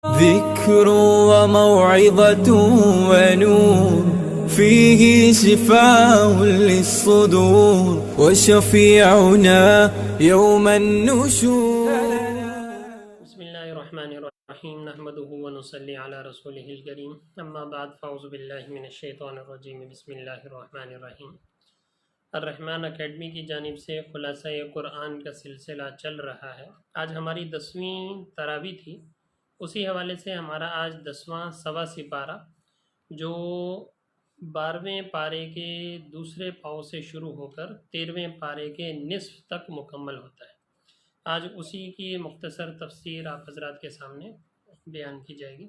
ذكر وموعظة ونور فيه شفاء للصدور وشفيعنا يوم النشور. بسم اللہ الرحمن الرحیم نحمده ونصلی علی رسولہ الکریم اما بعد فاعوذ باللہ من الشیطان الرجیم بسم اللہ الرحمن الرحیم. الرحمن اکیڈمی کی جانب سے خلاصہ قرآن کا سلسلہ چل رہا ہے. آج ہماری 10ویں تراویح تھی، اسی حوالے سے ہمارا آج 10واں سوا سپارہ جو 12ویں پارے کے دوسرے پاؤں سے شروع ہو کر 13ویں پارے کے نصف تک مکمل ہوتا ہے. آج اسی کی مختصر تفسیر آپ حضرات کے سامنے بیان کی جائے گی.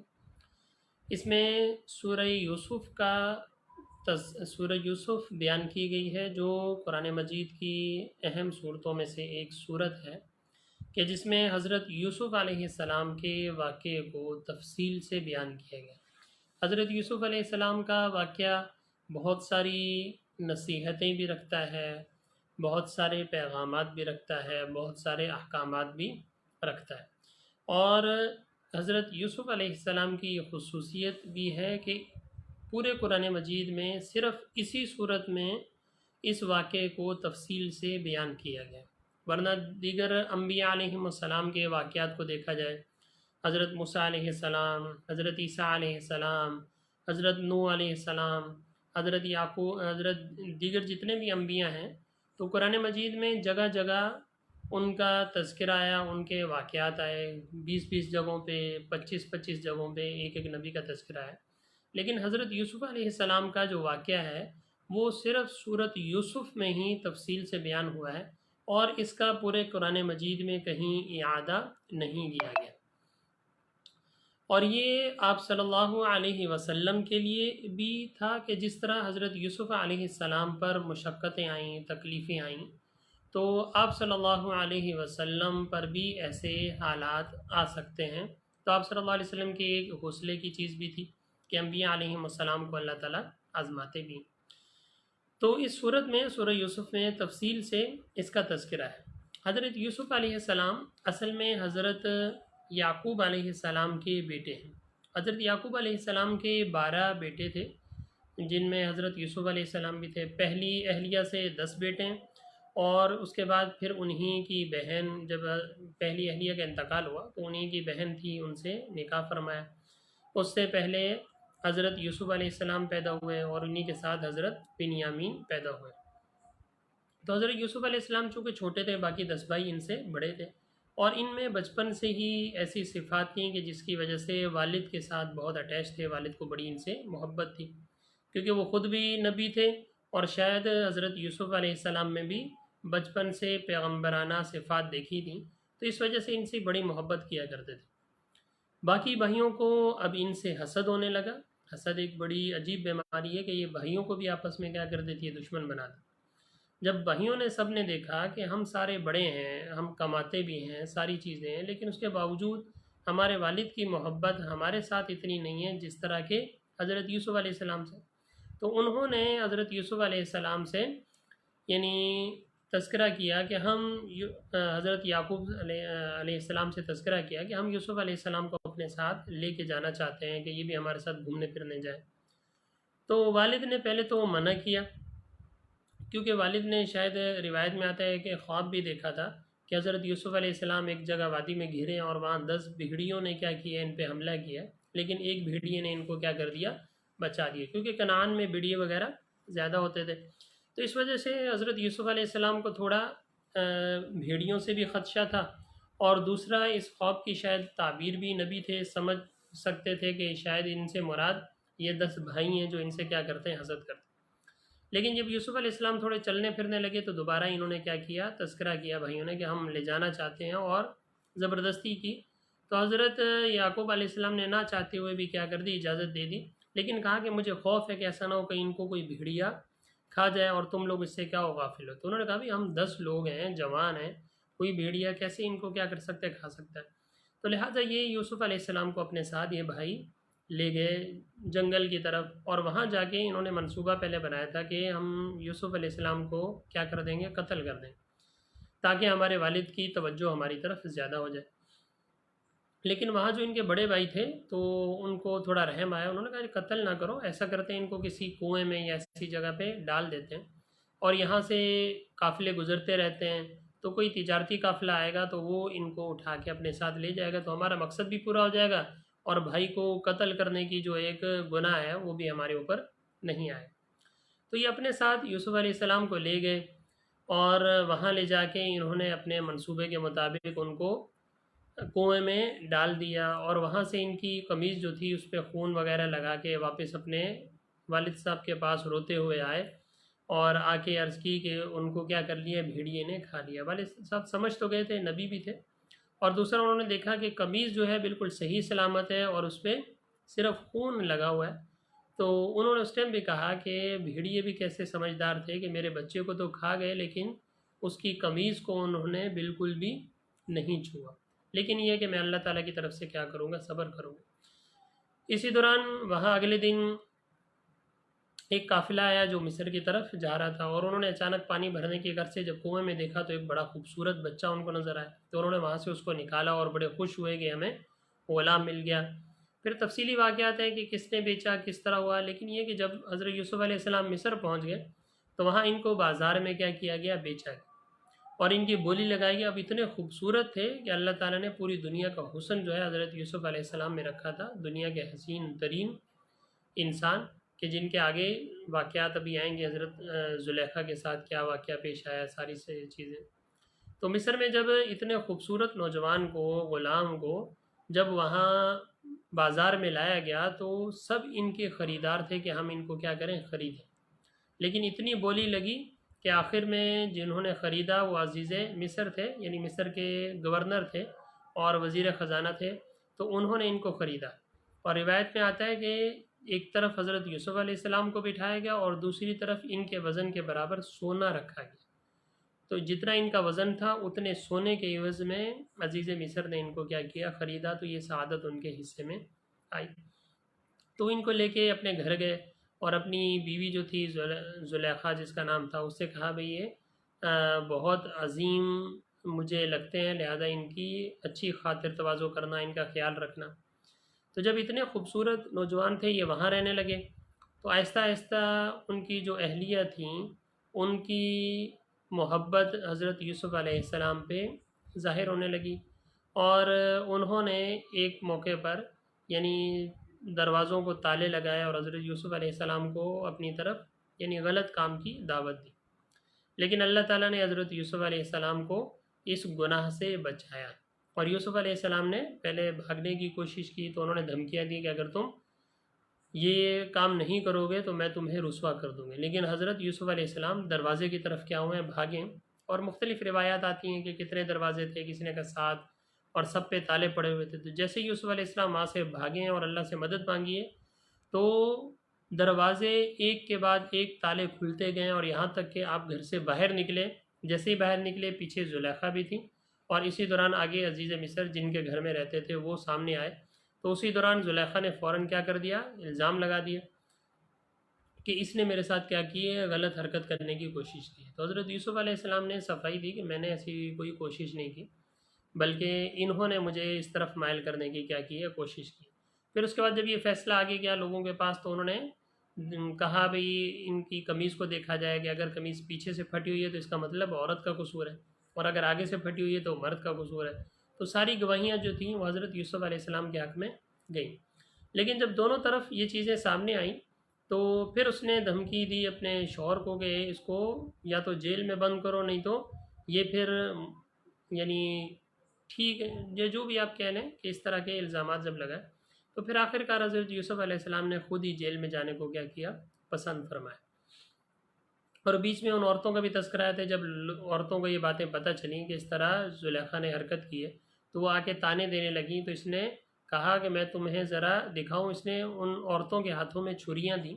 اس میں سورہ یوسف بیان کی گئی ہے جو قرآن مجید کی اہم صورتوں میں سے ایک صورت ہے کہ جس میں حضرت یوسف علیہ السلام کے واقعے کو تفصیل سے بیان کیا گیا. حضرت یوسف علیہ السلام کا واقعہ بہت ساری نصیحتیں بھی رکھتا ہے، بہت سارے پیغامات بھی رکھتا ہے، بہت سارے احکامات بھی رکھتا ہے. اور حضرت یوسف علیہ السلام کی یہ خصوصیت بھی ہے کہ پورے قرآن مجید میں صرف اسی صورت میں اس واقعے کو تفصیل سے بیان کیا گیا، ورنہ دیگر انبیاء علیہ السلام کے واقعات کو دیکھا جائے، حضرت موسیٰ علیہ السلام، حضرت عیسیٰ علیہ السلام، حضرت نوح علیہ السلام، حضرت یعقوب، حضرت دیگر جتنے بھی انبیاء ہیں، تو قرآن مجید میں جگہ جگہ ان کا تذکرہ آیا، ان کے واقعات آئے، 20 جگہوں پہ، 25 جگہوں پہ ایک ایک نبی کا تذکرہ ہے. لیکن حضرت یوسف علیہ السلام کا جو واقعہ ہے وہ صرف سورۃ یوسف میں ہی تفصیل سے بیان ہوا ہے اور اس کا پورے قرآن مجید میں کہیں اعادہ نہیں کیا گیا. اور یہ آپ صلی اللہ علیہ وسلم کے لیے بھی تھا کہ جس طرح حضرت یوسف علیہ السلام پر مشقتیں آئیں، تکلیفیں آئیں، تو آپ صلی اللہ علیہ وسلم پر بھی ایسے حالات آ سکتے ہیں. تو آپ صلی اللہ علیہ وسلم کی ایک حوصلے کی چیز بھی تھی کہ انبیاء علیہ السلام کو اللہ تعالیٰ آزماتے بھی. تو اس صورت میں سورہ یوسف میں تفصیل سے اس کا تذکرہ ہے. حضرت یوسف علیہ السلام اصل میں حضرت یعقوب علیہ السلام کے بیٹے ہیں. حضرت یعقوب علیہ السلام کے 12 بیٹے تھے جن میں حضرت یوسف علیہ السلام بھی تھے. پہلی اہلیہ سے 10 بیٹے ہیں اور اس کے بعد پھر انہی کی بہن، جب پہلی اہلیہ کا انتقال ہوا تو انہی کی بہن تھی، ان سے نکاح فرمایا. اس سے پہلے حضرت یوسف علیہ السلام پیدا ہوئے اور انہی کے ساتھ حضرت بنیامین پیدا ہوئے. تو حضرت یوسف علیہ السلام چونکہ چھوٹے تھے، باقی 10 بھائی ان سے بڑے تھے اور ان میں بچپن سے ہی ایسی صفات تھیں کہ جس کی وجہ سے والد کے ساتھ بہت اٹیچ تھے، والد کو بڑی ان سے محبت تھی کیونکہ وہ خود بھی نبی تھے اور شاید حضرت یوسف علیہ السلام میں بھی بچپن سے پیغمبرانہ صفات دیکھی تھیں، تو اس وجہ سے ان سے بڑی محبت کیا کرتے تھے. باقی بھائیوں کو اب ان سے حسد ہونے لگا. حسد ایک بڑی عجیب بیماری ہے کہ یہ بھائیوں کو بھی آپس میں کیا کر دیتی ہے، دشمن بنا دیتی. جب بھائیوں نے سب نے دیکھا کہ ہم سارے بڑے ہیں، ہم کماتے بھی ہیں، ساری چیزیں ہیں، لیکن اس کے باوجود ہمارے والد کی محبت ہمارے ساتھ اتنی نہیں ہے جس طرح کے حضرت یوسف علیہ السلام سے، تو انہوں نے حضرت یوسف علیہ السلام سے یعنی تذکرہ کیا کہ ہم حضرت یعقوب علیہ السلام سے تذکرہ کیا کہ ہم یوسف علیہ السلام کو اپنے ساتھ لے کے جانا چاہتے ہیں کہ یہ بھی ہمارے ساتھ گھومنے پھرنے جائے. تو والد نے پہلے تو منع کیا کیونکہ والد نے شاید روایت میں آتا ہے کہ خواب بھی دیکھا تھا کہ حضرت یوسف علیہ السلام ایک جگہ وادی میں گھرے اور وہاں 10 بھیڑیوں نے کیا کیا، ان پہ حملہ کیا، لیکن ایک بھیڑیے نے ان کو کیا کر دیا، بچا دیا، کیونکہ کنعان میں بھیڑیے وغیرہ زیادہ ہوتے تھے. تو اس وجہ سے حضرت یوسف علیہ السلام کو تھوڑا بھیڑیوں سے بھی خدشہ تھا اور دوسرا اس خواب کی شاید تعبیر بھی نبی تھے، سمجھ سکتے تھے کہ شاید ان سے مراد یہ 10 بھائی ہیں جو ان سے کیا کرتے ہیں، حسد کرتے ہیں. لیکن جب یوسف علیہ السلام تھوڑے چلنے پھرنے لگے تو دوبارہ انہوں نے کیا کیا، تذکرہ کیا بھائیوں نے کہ ہم لے جانا چاہتے ہیں اور زبردستی کی. تو حضرت یعقوب علیہ السلام نے نہ چاہتے ہوئے بھی کیا کر دی، اجازت دے دی، لیکن کہا کہ مجھے خوف ہے کہ ایسا نہ ہو کہ ان کو کوئی بھیڑیا کھا جائے اور تم لوگ اس سے کیا ہو، غافل ہو. تو انہوں نے کہا بھی ہم 10 لوگ ہیں، جوان ہیں، کوئی بھیڑیا کیسے ان کو کیا کر سکتا ہے، کھا سکتا ہے. تو لہٰذا یہ یوسف علیہ السلام کو اپنے ساتھ یہ بھائی لے گئے جنگل کی طرف اور وہاں جا کے انہوں نے منصوبہ پہلے بنایا تھا کہ ہم یوسف علیہ السلام کو کیا کر دیں گے، قتل کر دیں تاکہ ہمارے والد کی توجہ ہماری طرف زیادہ ہو جائے. لیکن وہاں جو ان کے بڑے بھائی تھے تو ان کو تھوڑا رحم آیا، انہوں نے کہا قتل نہ کرو، ایسا کرتے ہیں ان کو کسی کنویں میں یا ایسی جگہ پہ ڈال دیتے ہیں، اور یہاں سے قافلے گزرتے رہتے ہیں، تو کوئی تجارتی قافلہ آئے گا تو وہ ان کو اٹھا کے اپنے ساتھ لے جائے گا، تو ہمارا مقصد بھی پورا ہو جائے گا، اور بھائی کو قتل کرنے کی جو ایک گناہ ہے وہ بھی ہمارے اوپر نہیں آئے۔ تو یہ اپنے ساتھ یوسف علیہ السلام کو لے گئے، اور وہاں لے جا کے انہوں نے اپنے منصوبے کے مطابق ان کو کنویں میں ڈال دیا، اور وہاں سے ان کی قمیض جو تھی اس پہ خون وغیرہ لگا کے واپس اپنے والد صاحب کے پاس روتے ہوئے آئے، اور آ کے عرض کی کہ ان کو کیا کر لیا، بھیڑیے نے کھا لیا۔ والد صاحب سمجھ تو گئے تھے، نبی بھی تھے، اور دوسرا انہوں نے دیکھا کہ قمیض جو ہے بالکل صحیح سلامت ہے اور اس پہ صرف خون لگا ہوا ہے، تو انہوں نے اس ٹائم بھی کہا کہ بھیڑیے بھی کیسے سمجھدار تھے کہ میرے بچے کو تو کھا گئے لیکن اس کی قمیض کو انہوں نے بالکل بھی نہیں چھوا، لیکن یہ کہ میں اللہ تعالیٰ کی طرف سے کیا کروں گا، صبر کروں گا۔ اسی دوران وہاں اگلے دن ایک قافلہ آیا جو مصر کی طرف جا رہا تھا، اور انہوں نے اچانک پانی بھرنے کے غرض سے جب کنویں میں دیکھا تو ایک بڑا خوبصورت بچہ ان کو نظر آیا، تو انہوں نے وہاں سے اس کو نکالا اور بڑے خوش ہوئے کہ ہمیں غلام مل گیا۔ پھر تفصیلی واقعات ہیں کہ کس نے بیچا، کس طرح ہوا، لیکن یہ کہ جب حضرت یوسف علیہ السلام مصر پہنچ گئے تو وہاں ان کو بازار میں کیا کیا گیا، بیچا گیا، اور ان کی بولی لگائی گئی۔ اب اتنے خوبصورت تھے کہ اللہ تعالیٰ نے پوری دنیا کا حسن جو ہے حضرت یوسف علیہ السلام میں رکھا تھا، دنیا کے حسین ترین انسان، کہ جن کے آگے واقعات ابھی آئیں گے، حضرت زلیخا کے ساتھ کیا واقعہ پیش آیا، ساری سے چیزیں۔ تو مصر میں جب اتنے خوبصورت نوجوان کو، غلام کو جب وہاں بازار میں لایا گیا تو سب ان کے خریدار تھے کہ ہم ان کو کیا کریں، خریدیں، لیکن اتنی بولی لگی کہ آخر میں جنہوں نے خریدا وہ عزیز مصر تھے، یعنی مصر کے گورنر تھے اور وزیر خزانہ تھے، تو انہوں نے ان کو خریدا، اور روایت میں آتا ہے کہ ایک طرف حضرت یوسف علیہ السلام کو بٹھایا گیا اور دوسری طرف ان کے وزن کے برابر سونا رکھا گیا، تو جتنا ان کا وزن تھا اتنے سونے کے عوض میں عزیز مصر نے ان کو کیا کیا، خریدا، تو یہ سعادت ان کے حصے میں آئی۔ تو ان کو لے کے اپنے گھر گئے، اور اپنی بیوی جو تھی زلیخا جس کا نام تھا، اس سے کہا بھئی یہ بہت عظیم مجھے لگتے ہیں، لہذا ان کی اچھی خاطر تواضع کرنا، ان کا خیال رکھنا۔ تو جب اتنے خوبصورت نوجوان تھے یہ وہاں رہنے لگے، تو آہستہ آہستہ ان کی جو اہلیہ تھیں ان کی محبت حضرت یوسف علیہ السلام پہ ظاہر ہونے لگی، اور انہوں نے ایک موقع پر یعنی دروازوں کو تالے لگائے اور حضرت یوسف علیہ السلام کو اپنی طرف یعنی غلط کام کی دعوت دی، لیکن اللہ تعالیٰ نے حضرت یوسف علیہ السلام کو اس گناہ سے بچایا، اور یوسف علیہ السلام نے پہلے بھاگنے کی کوشش کی تو انہوں نے دھمکیاں دی کہ اگر تم یہ کام نہیں کرو گے تو میں تمہیں رسوا کر دوں گی، لیکن حضرت یوسف علیہ السلام دروازے کی طرف کیا ہوئے، بھاگیں، اور مختلف روایات آتی ہیں کہ کتنے دروازے تھے، کسی نے کہا 7، اور سب پہ تالے پڑے ہوئے تھے، تو جیسے یوسف علیہ السلام وہاں سے بھاگیں اور اللہ سے مدد مانگی ہے تو دروازے ایک کے بعد ایک تالے کھلتے گئے، اور یہاں تک کہ آپ گھر سے باہر نکلے، جیسے ہی باہر نکلے پیچھے زلیخا بھی تھی، اور اسی دوران آگے عزیز مصر جن کے گھر میں رہتے تھے وہ سامنے آئے، تو اسی دوران زلیخا نے فوراً کیا کر دیا، الزام لگا دیا کہ اس نے میرے ساتھ کیا کی ہے، غلط حرکت کرنے کی کوشش کی ہے۔ تو حضرت یوسف علیہ السلام نے صفائی دی کہ میں نے ایسی کوئی کوشش نہیں کی، بلکہ انہوں نے مجھے اس طرف مائل کرنے کی کیا کی ہے، کوشش کی۔ پھر اس کے بعد جب یہ فیصلہ آگے گیا لوگوں کے پاس تو انہوں نے کہا بھئی ان کی قمیض کو دیکھا جائے کہ اگر قمیض پیچھے سے پھٹی ہوئی ہے تو اس کا مطلب عورت کا قصور ہے، اور اگر آگے سے پھٹی ہوئی ہے تو مرد کا قصور ہے۔ تو ساری گواہیاں جو تھیں وہ حضرت یوسف علیہ السلام کے حق میں گئیں، لیکن جب دونوں طرف یہ چیزیں سامنے آئیں تو پھر اس نے دھمکی دی اپنے شوہر کو کہ اس کو یا تو جیل میں بند کرو، نہیں تو یہ پھر یعنی ٹھیک ہے، یہ جو بھی آپ کہہ لیں کہ اس طرح کے الزامات جب لگائے تو پھر آخر کار حضرت یوسف علیہ السلام نے خود ہی جیل میں جانے کو کیا کیا، پسند فرمایا۔ اور بیچ میں ان عورتوں کا بھی تذکرہ ہے، جب عورتوں کو یہ باتیں پتہ چلیں کہ اس طرح زلیخا نے حرکت کی ہے تو وہ آ کے طعنے دینے لگیں، تو اس نے کہا کہ میں تمہیں ذرا دکھاؤں۔ اس نے ان عورتوں کے ہاتھوں میں چھریاں دیں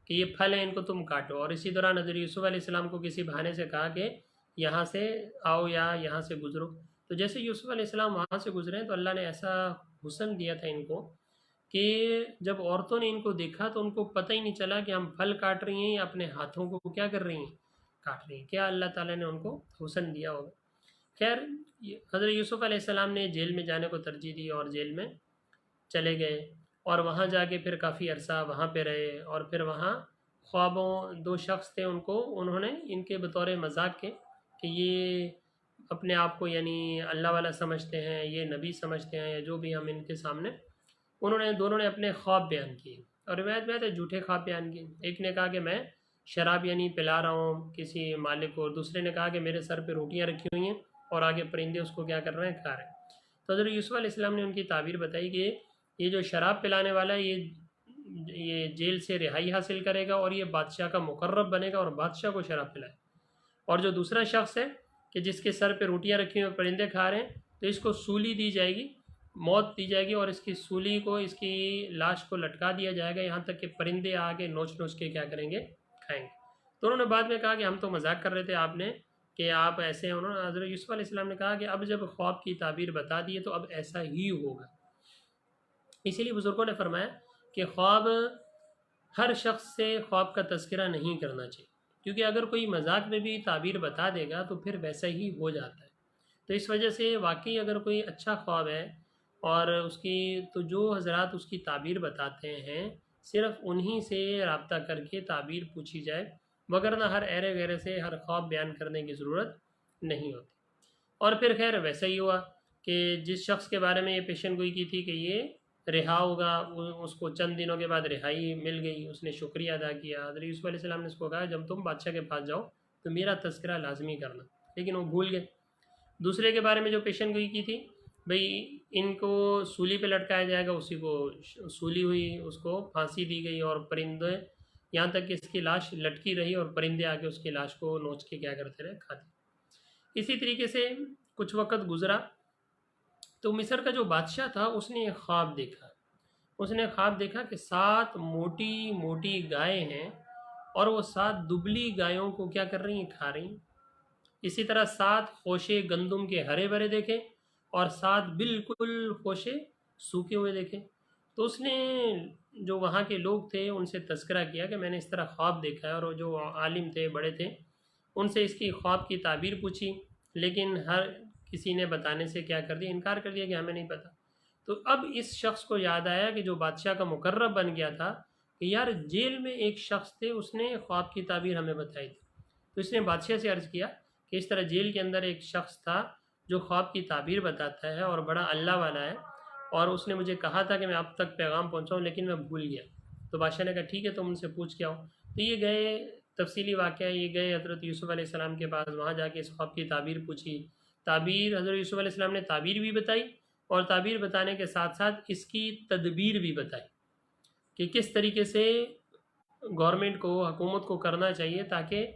کہ یہ پھل ہیں، ان کو تم کاٹو، اور اسی دوران حضرت یوسف علیہ السلام کو کسی بہانے سے کہا کہ یہاں سے آؤ یا یہاں سے گزرو۔ تو جیسے یوسف علیہ السلام وہاں سے گزرے تو اللہ نے ایسا حسن دیا تھا ان کو کہ جب عورتوں نے ان کو دیکھا تو ان کو پتہ ہی نہیں چلا کہ ہم پھل کاٹ رہی ہیں یا اپنے ہاتھوں کو کیا کر رہی ہیں، کاٹ رہی ہیں، کیا اللہ تعالیٰ نے ان کو حسن دیا ہوگا۔ خیر حضرت یوسف علیہ السلام نے جیل میں جانے کو ترجیح دی اور جیل میں چلے گئے، اور وہاں جا کے پھر کافی عرصہ وہاں پہ رہے، اور پھر وہاں خوابوں دو شخص تھے، انہوں نے ان کے بطور مذاق کے کہ یہ اپنے آپ کو یعنی اللہ والا سمجھتے ہیں، یہ نبی سمجھتے ہیں، یا جو بھی ہم ان کے سامنے، دونوں نے اپنے خواب بیان کیے، اور روایت میں ہے جھوٹے خواب بیان کیے۔ ایک نے کہا کہ میں شراب یعنی پلا رہا ہوں کسی مالک کو، اور دوسرے نے کہا کہ میرے سر پہ روٹیاں رکھی ہوئی ہیں اور آگے پرندے اس کو کیا کر رہے ہیں، کھا رہے ہیں۔ تو حضرت یوسف علیہ السلام نے ان کی تعبیر بتائی کہ یہ جو شراب پلانے والا ہے یہ جیل سے رہائی حاصل کرے گا اور یہ بادشاہ کا مقرب بنے گا اور بادشاہ کو شراب پلائے، اور جو دوسرا شخص ہے کہ جس کے سر پہ روٹیاں رکھی ہوئی پرندے کھا رہے ہیں، تو اس کو سولی دی جائے گی، موت دی جائے گی، اور اس کی سولی کو، اس کی لاش کو لٹکا دیا جائے گا یہاں تک کہ پرندے آ کے نوچ کے کیا کریں گے، کھائیں گے۔ تو انہوں نے بعد میں کہا کہ ہم تو مذاق کر رہے تھے آپ نے کہ آپ ایسے ہیں۔ انہوں نے حضرت یوسف علیہ السلام نے کہا کہ اب جب خواب کی تعبیر بتا دی ہے تو اب ایسا ہی ہوگا۔ اسی لیے بزرگوں نے فرمایا کہ خواب، ہر شخص سے خواب کا تذکرہ نہیں کرنا چاہیے، کیونکہ اگر کوئی مذاق میں بھی تعبیر بتا دے گا تو پھر ویسا ہی ہو جاتا ہے۔ تو اس وجہ سے واقعی اگر کوئی اچھا خواب ہے اور اس کی، تو جو حضرات اس کی تعبیر بتاتے ہیں صرف انہی سے رابطہ کر کے تعبیر پوچھی جائے، وگرنہ ہر ایرے غیرے سے ہر خواب بیان کرنے کی ضرورت نہیں ہوتی۔ اور پھر خیر ویسا ہی ہوا کہ جس شخص کے بارے میں یہ پیشن گوئی کی تھی کہ یہ رہا ہوگا، اس کو چند دنوں کے بعد رہائی مل گئی، اس نے شکریہ ادا کیا۔ حضرت یوسف علیہ السلام نے اس کو کہا جب تم بادشاہ کے پاس جاؤ تو میرا تذکرہ لازمی کرنا، لیکن وہ بھول گئے۔ دوسرے کے بارے میں جو پیشن گوئی کی تھی، بھئی ان کو سولی پہ لٹکایا جائے گا، اسی کو سولی ہوئی، اس کو پھانسی دی گئی، اور پرندے یہاں تک کہ اس کی لاش لٹکی رہی اور پرندے آ کے اس کی لاش کو نوچ کے کیا کرتے رہے، کھاتے۔ اسی طریقے سے کچھ وقت گزرا تو مصر کا جو بادشاہ تھا اس نے ایک خواب دیکھا۔ اس نے خواب دیکھا کہ 7 موٹی موٹی گائے ہیں اور وہ 7 دبلی گایوں کو کیا کر رہی ہیں، کھا رہی ہیں۔ اسی طرح 7 خوشے گندم کے ہرے بھرے دیکھے اور 7 بالکل خوشے سوکھے ہوئے دیکھے۔ تو اس نے جو وہاں کے لوگ تھے ان سے تذکرہ کیا کہ میں نے اس طرح خواب دیکھا ہے، اور جو عالم تھے، بڑے تھے، ان سے اس کی خواب کی تعبیر پوچھی، لیکن ہر کسی نے بتانے سے کیا کر دیا، انکار کر دیا کہ ہمیں نہیں پتہ۔ تو اب اس شخص کو یاد آیا کہ جو بادشاہ کا مقرب بن گیا تھا کہ یار جیل میں ایک شخص تھے، اس نے خواب کی تعبیر ہمیں بتائی تھی۔ تو اس نے بادشاہ سے عرض کیا کہ اس طرح جیل کے اندر ایک شخص تھا جو خواب کی تعبیر بتاتا ہے اور بڑا اللہ والا ہے، اور اس نے مجھے کہا تھا کہ میں اب تک پیغام پہنچاؤں لیکن میں بھول گیا۔ تو بادشاہ نے کہا ٹھیک ہے تم ان سے پوچھ کے آؤ۔ تو یہ گئے، تفصیلی واقعہ، یہ گئے حضرت یوسف علیہ السلام کے پاس، وہاں جا کے اس خواب کی تعبیر پوچھی۔ تعبیر حضرت یوسف علیہ السلام نے تعبیر بھی بتائی، اور تعبیر بتانے کے ساتھ ساتھ اس کی تدبیر بھی بتائی کہ کس طریقے سے گورنمنٹ کو، حکومت کو کرنا چاہیے تاکہ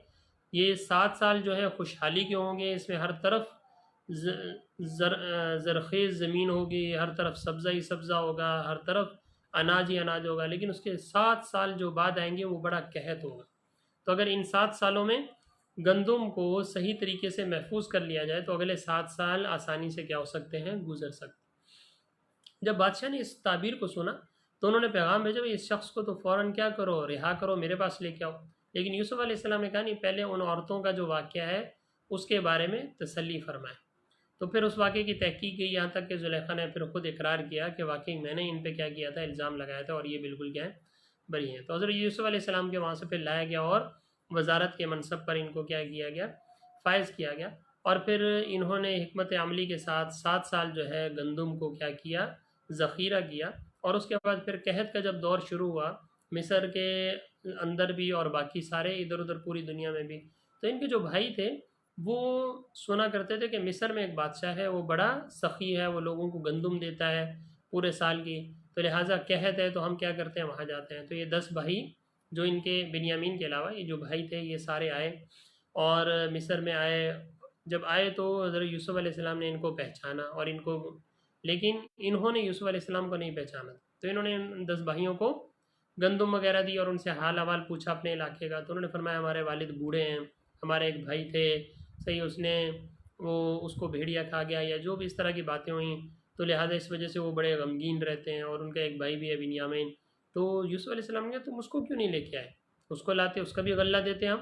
یہ 7 سال جو ہے خوشحالی کے ہوں گے، اس میں ہر طرف زرخیز زمین ہوگی، ہر طرف سبزہ ہی سبزہ ہوگا، ہر طرف اناج ہی اناج ہوگا، لیکن اس کے 7 سال جو بعد آئیں گے وہ بڑا قحط ہوگا۔ تو اگر ان 7 سالوں میں گندم کو صحیح طریقے سے محفوظ کر لیا جائے تو اگلے 7 سال آسانی سے کیا ہو سکتے ہیں، گزر سکتے ہیں۔ جب بادشاہ نے اس تعبیر کو سنا تو انہوں نے پیغام بھیجا اس شخص کو تو فوراً کیا کرو، رہا کرو، میرے پاس لے کے آؤ۔ لیکن یوسف علیہ السلام نے کہا نہیں، پہلے ان عورتوں کا جو واقعہ ہے اس کے بارے میں تسلی فرمائے۔ تو پھر اس واقعے کی تحقیق کی، یہاں تک کہ زلیخا نے پھر خود اقرار کیا کہ واقعی میں نے ان پہ کیا کیا تھا، الزام لگایا تھا، اور یہ بالکل کیا ہے، بری ہیں۔ تو حضرت یوسف علیہ السلام کے وہاں سے پھر لایا گیا اور وزارت کے منصب پر ان کو کیا کیا گیا، فائز کیا گیا، اور پھر انہوں نے حکمت عملی کے ساتھ 7 سال جو ہے گندم کو کیا کیا، ذخیرہ کیا۔ اور اس کے بعد پھر قحط کا جب دور شروع ہوا مصر کے اندر بھی اور باقی سارے ادھر ادھر پوری دنیا میں بھی، تو ان کے جو بھائی تھے وہ سنا کرتے تھے کہ مصر میں ایک بادشاہ ہے، وہ بڑا سخی ہے، وہ لوگوں کو گندم دیتا ہے پورے سال کی، تو لہٰذا قحط ہے تو ہم کیا کرتے ہیں، وہاں جاتے ہیں۔ تو یہ 10 بھائی جو ان کے بنیامین کے علاوہ یہ جو بھائی تھے یہ سارے آئے اور مصر میں آئے۔ جب آئے تو حضرت یوسف علیہ السلام نے ان کو پہچانا، اور ان کو، لیکن انہوں نے یوسف علیہ السلام کو نہیں پہچانا، تو انہوں نے ان 10 بھائیوں کو گندم وغیرہ دی اور ان سے حال احوال پوچھا اپنے علاقے کا۔ تو انہوں نے فرمایا ہمارے والد بوڑھے ہیں، ہمارے ایک بھائی تھے، صحیح اس کو بھیڑیا کھا گیا، یا جو بھی اس طرح کی باتیں ہوئیں، تو لہٰذا اس وجہ سے وہ بڑے غمگین رہتے ہیں، اور ان کا ایک بھائی بھی ہے بنیامین۔ تو یوسف علیہ السلام نے کہا تم اس کو کیوں نہیں لے کے آئے، اس کو لاتے، اس کا بھی غلہ دیتے ہم،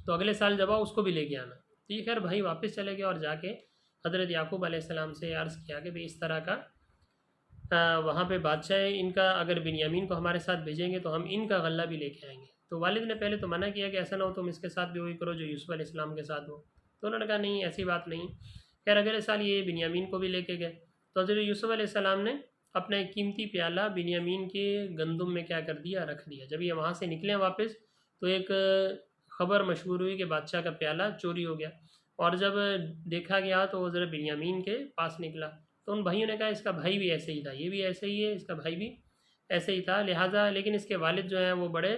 تو اگلے سال جب آؤ اس کو بھی لے کے آنا۔ تو یہ خیر بھائی واپس چلے گئے اور جا کے حضرت یعقوب علیہ السلام سے عرض کیا کہ بھئی اس طرح کا وہاں پہ بادشاہ ہے، ان کا اگر بنیامین کو ہمارے ساتھ بھیجیں گے تو ہم ان کا غلہ بھی لے کے آئیں گے۔ تو والد نے پہلے تو منع کیا کہ ایسا نہ ہو تم اس کے ساتھ بھی وہی کرو جو یوسف علیہ السلام کے ساتھ ہو، تو انہوں نے کہا نہیں ایسی بات نہیں۔ خیر اگلے سال یہ بنیامین کو بھی لے کے گئے، تو حضرت یوسف علیہ السلام نے اپنا ایک قیمتی پیالہ بنیامین کے گندم میں کیا کر دیا، رکھ دیا۔ جب یہ وہاں سے نکلے واپس تو ایک خبر مشہور ہوئی کہ بادشاہ کا پیالہ چوری ہو گیا، اور جب دیکھا گیا تو وہ حضرت بنیامین کے پاس نکلا، تو ان بھائیوں نے کہا اس کا بھائی بھی ایسے ہی تھا، یہ بھی ایسے ہی ہے، اس کا بھائی بھی ایسے ہی تھا، لہٰذا لیکن اس کے والد جو ہیں وہ بڑے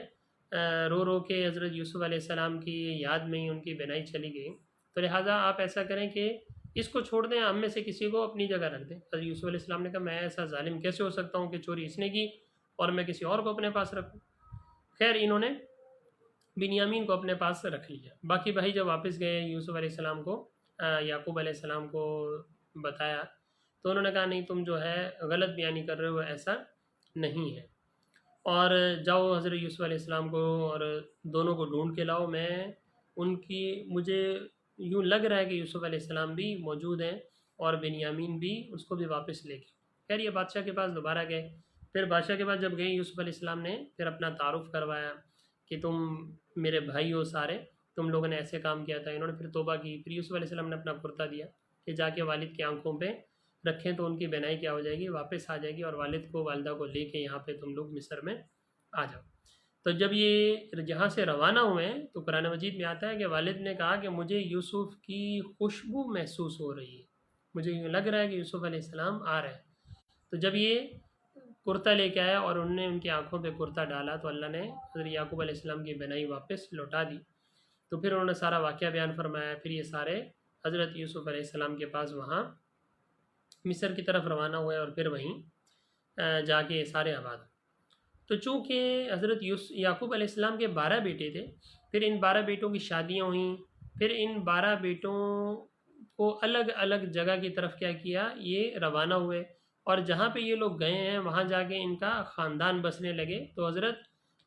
رو رو کے حضرت یوسف علیہ السلام کی یاد میں ہی ان کی بینائی چلی گئی، تو لہٰذا آپ ایسا کریں کہ اس کو چھوڑ دیں، ہم میں سے کسی کو اپنی جگہ رکھ دیں۔ حضرت یوسف علیہ السلام نے کہا میں ایسا ظالم کیسے ہو سکتا ہوں کہ چوری اس نے کی اور میں کسی اور کو اپنے پاس رکھوں۔ خیر انہوں نے بنیامین کو اپنے پاس رکھ لیا۔ باقی بھائی جب واپس گئے یوسف علیہ السلام کو یعقوب علیہ السلام کو بتایا تو انہوں نے کہا نہیں تم جو ہے غلط بیانی کر رہے ہو، ایسا نہیں ہے، اور جاؤ حضرت یوسف علیہ السلام کو اور دونوں کو ڈھونڈ کے لاؤ، میں ان کی مجھے یوں لگ رہا ہے کہ یوسف علیہ السلام بھی موجود ہیں اور بنیامین بھی، اس کو بھی واپس لے کے۔ خیر یہ بادشاہ کے پاس دوبارہ گئے، پھر بادشاہ کے پاس جب گئے یوسف علیہ السلام نے پھر اپنا تعارف کروایا کہ تم میرے بھائی ہو سارے، تم لوگوں نے ایسے کام کیا تھا۔ انہوں نے پھر توبہ کی، پھر یوسف علیہ السلام نے اپنا کرتا دیا کہ جا کے والد کی آنکھوں پہ رکھیں تو ان کی بینائی کیا ہو جائے گی، واپس آ جائے گی، اور والد کو والدہ کو لے کے یہاں پہ تم لوگ مصر میں آ جاؤ۔ تو جب یہ جہاں سے روانہ ہوئے تو قرآن مجید میں آتا ہے کہ والد نے کہا کہ مجھے یوسف کی خوشبو محسوس ہو رہی ہے، مجھے یوں لگ رہا ہے کہ یوسف علیہ السلام آ رہے ہیں۔ تو جب یہ کرتا لے کے آیا اور انہوں نے ان کی آنکھوں پہ کرتا ڈالا تو اللہ نے حضرت یعقوب علیہ السلام کی بینائی واپس لوٹا دی۔ تو پھر انہوں نے سارا واقعہ بیان فرمایا، پھر یہ سارے حضرت یوسف علیہ السلام کے پاس وہاں مصر کی طرف روانہ ہوئے اور پھر وہیں جا کے یہ سارے آباد ہوئے۔ تو چونکہ حضرت یعقوب علیہ السلام کے 12 بیٹے تھے، پھر ان 12 بیٹوں کی شادیاں ہوئیں، پھر ان 12 بیٹوں کو الگ الگ جگہ کی طرف کیا کیا، یہ روانہ ہوئے، اور جہاں پہ یہ لوگ گئے ہیں وہاں جا کے ان کا خاندان بسنے لگے۔ تو حضرت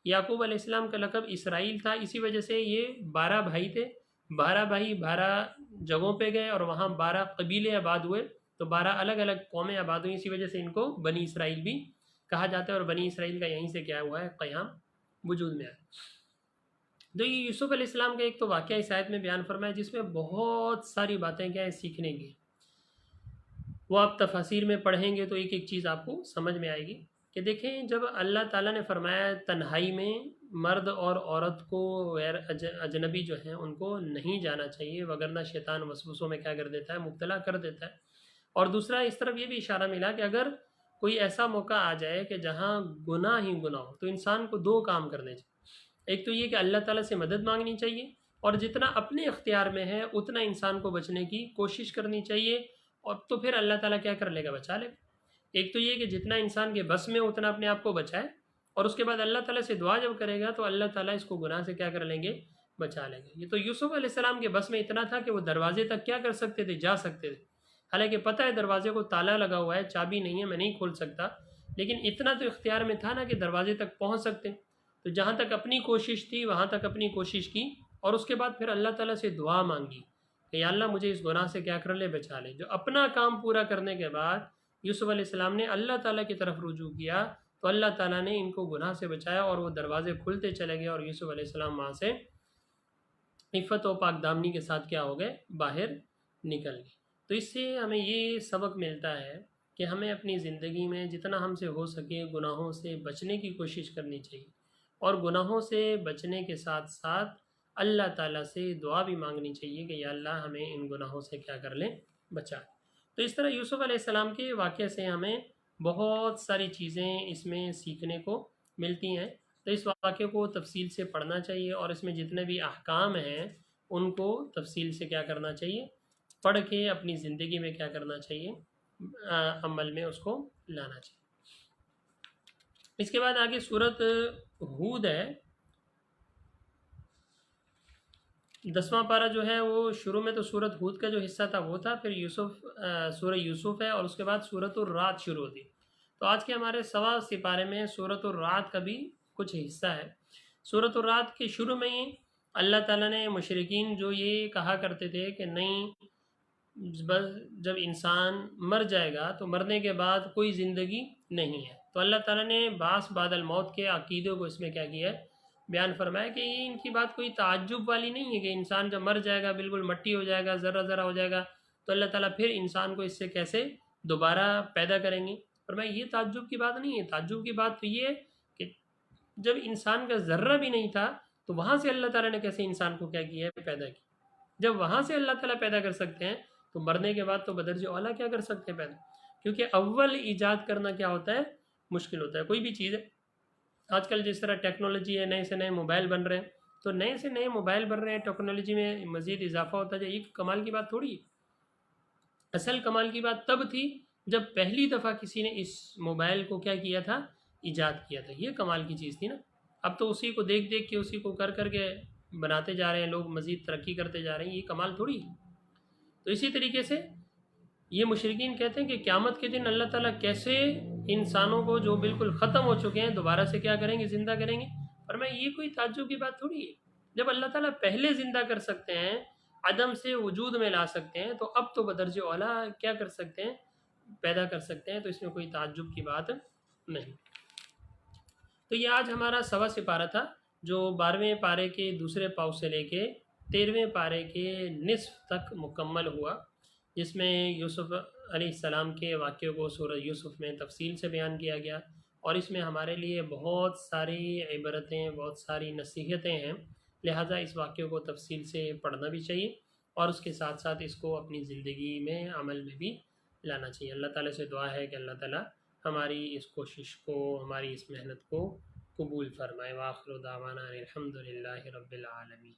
یعقوب علیہ السلام کا لقب اسرائیل تھا، اسی وجہ سے یہ 12 بھائی تھے، 12 بھائی 12 جگہوں پہ گئے اور وہاں 12 قبیلے آباد ہوئے، تو 12 الگ الگ قومیں آباد ہوئیں، اسی وجہ سے ان کو بنی اسرائیل بھی کہا جاتا ہے، اور بنی اسرائیل کا یہیں سے کیا ہوا ہے، قیام وجود میں آیا۔ تو یہ یوسف علیہ السلام کا ایک تو واقعہ اس آیت میں بیان فرمایا جس میں بہت ساری باتیں کیا ہیں سیکھنے کی، وہ آپ تفاسیر میں پڑھیں گے تو ایک ایک چیز آپ کو سمجھ میں آئے گی کہ دیکھیں جب اللہ تعالیٰ نے فرمایا تنہائی میں مرد اور عورت کو غیر اجنبی جو ہیں ان کو نہیں جانا چاہیے، وگرنہ شیطان وسوسوں میں کیا کر دیتا ہے، مبتلا کر دیتا ہے، اور دوسرا اس طرف یہ بھی اشارہ ملا کہ اگر کوئی ایسا موقع آ جائے کہ جہاں گناہ ہی گناہ ہو تو انسان کو 2 کام کرنے چاہیے، ایک تو یہ کہ اللہ تعالیٰ سے مدد مانگنی چاہیے، اور جتنا اپنے اختیار میں ہے اتنا انسان کو بچنے کی کوشش کرنی چاہیے، اور تو پھر اللہ تعالیٰ کیا کر لے گا، بچا لے گا۔ ایک تو یہ کہ جتنا انسان کے بس میں اتنا اپنے آپ کو بچائے، اور اس کے بعد اللہ تعالیٰ سے دعا جب کرے گا تو اللہ تعالیٰ اس کو گناہ سے کیا کر لیں گے، بچا لیں گے۔ یہ تو یوسف علیہ السلام کے بس میں اتنا تھا کہ وہ دروازے تک کیا کر سکتے تھے، جا سکتے تھے، حالانکہ پتہ ہے دروازے کو تالا لگا ہوا ہے، چابی نہیں ہے، میں نہیں کھول سکتا، لیکن اتنا تو اختیار میں تھا نا کہ دروازے تک پہنچ سکتے۔ تو جہاں تک اپنی کوشش تھی وہاں تک اپنی کوشش کی، اور اس کے بعد پھر اللہ تعالیٰ سے دعا مانگی کہ یا اللہ مجھے اس گناہ سے کیا کر لے، بچا لے۔ جو اپنا کام پورا کرنے کے بعد یوسف علیہ السلام نے اللہ تعالیٰ کی طرف رجوع کیا تو اللہ تعالیٰ نے ان کو گناہ سے بچایا، اور وہ دروازے کھلتے چلے گئے، اور یوسف علیہ السلام وہاں سے عفت و پاک دامنی کے ساتھ کیا ہو گئے، باہر نکل گئے۔ تو اس سے ہمیں یہ سبق ملتا ہے کہ ہمیں اپنی زندگی میں جتنا ہم سے ہو سکے گناہوں سے بچنے کی کوشش کرنی چاہیے، اور گناہوں سے بچنے کے ساتھ ساتھ اللہ تعالیٰ سے دعا بھی مانگنی چاہیے کہ یا اللہ ہمیں ان گناہوں سے کیا کر لیں، بچا۔ تو اس طرح یوسف علیہ السلام کے واقعے سے ہمیں بہت ساری چیزیں اس میں سیکھنے کو ملتی ہیں، تو اس واقعے کو تفصیل سے پڑھنا چاہیے، اور اس میں جتنے بھی احکام ہیں ان کو تفصیل سے کیا کرنا چاہیے، پڑھ کے اپنی زندگی میں کیا کرنا چاہیے، عمل میں اس کو لانا چاہیے۔ اس کے بعد آگے سورۃ ہود ہے، 10واں پارہ جو ہے وہ شروع میں تو سورۃ ہود کا جو حصہ تھا وہ تھا، پھر سورہ یوسف ہے، اور اس کے بعد سورۃ الرعد شروع ہوتی۔ تو آج کے ہمارے 1.25 سپارے میں سورۃ الرعد کا بھی کچھ حصہ ہے۔ سورۃ الرعد کے شروع میں ہی اللہ تعالیٰ نے مشرکین جو یہ کہا کرتے تھے کہ نہیں، بس جب انسان مر جائے گا تو مرنے کے بعد کوئی زندگی نہیں ہے، تو اللہ تعالیٰ نے بعث بعد الموت کے عقیدے کو اس میں کیا کیا ہے، بیان فرمایا کہ یہ ان کی بات کوئی تعجب والی نہیں ہے کہ انسان جب مر جائے گا بالکل مٹی ہو جائے گا، ذرہ ذرہ ہو جائے گا، تو اللہ تعالیٰ پھر انسان کو اس سے کیسے دوبارہ پیدا کریں گے۔ فرمایا یہ تعجب کی بات نہیں ہے، تعجب کی بات تو یہ ہے کہ جب انسان کا ذرہ بھی نہیں تھا تو وہاں سے اللہ تعالیٰ نے کیسے انسان کو کیا کیا ہے، پیدا کیا۔ جب وہاں سے اللہ تعالیٰ پیدا کر سکتے ہیں تو مرنے کے بعد تو بدرجہ اولیٰ کیا کر سکتے ہیں پیدا، کیونکہ اول ایجاد کرنا کیا ہوتا ہے، مشکل ہوتا ہے۔ کوئی بھی چیز ہے، آج کل جس طرح ٹیکنالوجی ہے، نئے سے نئے موبائل بن رہے ہیں، تو نئے سے نئے موبائل بن رہے ہیں، ٹیکنالوجی میں مزید اضافہ ہوتا جائے، یہ کمال کی بات تھوڑی ہے۔ اصل کمال کی بات تب تھی جب پہلی دفعہ کسی نے اس موبائل کو کیا کیا تھا، ایجاد کیا تھا، یہ کمال کی چیز تھی نا۔ اب تو اسی کو دیکھ دیکھ کے، اسی کو کر کر کے بناتے جا رہے ہیں لوگ، مزید ترقی کرتے جا رہے ہیں، یہ کمال تھوڑی ہے۔ تو اسی طریقے سے یہ مشرکین کہتے ہیں کہ قیامت کے دن اللہ تعالیٰ کیسے انسانوں کو جو بالکل ختم ہو چکے ہیں دوبارہ سے کیا کریں گے، زندہ کریں گے۔ فرمایا یہ کوئی تعجب کی بات تھوڑی ہے، جب اللہ تعالیٰ پہلے زندہ کر سکتے ہیں، عدم سے وجود میں لا سکتے ہیں، تو اب تو بدرجہ اولیٰ کیا کر سکتے ہیں، پیدا کر سکتے ہیں، تو اس میں کوئی تعجب کی بات نہیں۔ تو یہ آج ہمارا سوا سپارہ تھا جو 12ویں پارے کے دوسرے پاؤ سے لے کے 13ویں پارے کے نصف تک مکمل ہوا، جس میں یوسف علیہ السلام کے واقعے کو سورہ یوسف میں تفصیل سے بیان کیا گیا، اور اس میں ہمارے لیے بہت ساری عبرتیں، بہت ساری نصیحتیں ہیں، لہٰذا اس واقعے کو تفصیل سے پڑھنا بھی چاہیے، اور اس کے ساتھ ساتھ اس کو اپنی زندگی میں عمل میں بھی لانا چاہیے۔ اللہ تعالیٰ سے دعا ہے کہ اللہ تعالیٰ ہماری اس کوشش کو، ہماری اس محنت کو قبول فرمائے۔ وآخر دعوانا الحمد للہ رب العالمین۔